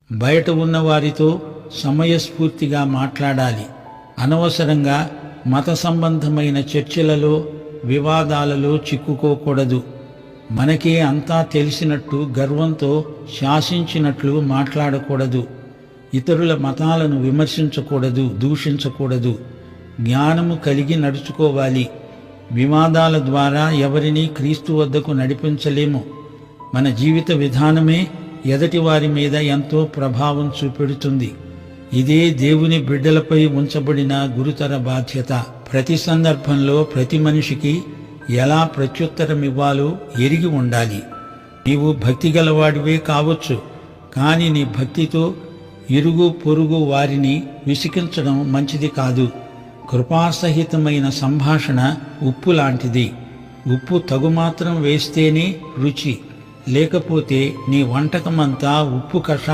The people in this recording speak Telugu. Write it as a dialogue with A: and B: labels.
A: బయట ఉన్న వారితో సమయస్ఫూర్తిగా మాట్లాడాలి. అనవసరంగా మత సంబంధమైన చర్చలలో, వివాదాలలో చిక్కుకోకూడదు. మనకే అంతా తెలిసినట్టు గర్వంతో శాసించినట్లు మాట్లాడకూడదు. ఇతరుల మతాలను విమర్శించకూడదు, దూషించకూడదు. జ్ఞానము కలిగి నడుచుకోవాలి. వివాదాల ద్వారా ఎవరినీ క్రీస్తు వద్దకు నడిపించలేము. మన జీవిత విధానమే ఎదటి వారి మీద ఎంతో ప్రభావం చూపెడుతుంది. ఇదే దేవుని బిడ్డలపై ఉంచబడిన గురుతర బాధ్యత. ప్రతి సందర్భంలో ప్రతి మనిషికి ఎలా ప్రత్యుత్తరమివ్వాలో ఎరిగి ఉండాలి. నీవు భక్తి గలవాడివే కావచ్చు, కానీ నీ భక్తితో ఇరుగు పొరుగు వారిని విసికించడం మంచిది కాదు. కృపాసహితమైన సంభాషణ ఉప్పు లాంటిది. ఉప్పు తగుమాత్రం వేస్తేనే రుచి, లేకపోతే నీ వంటకమంతా ఉప్పు కషాయం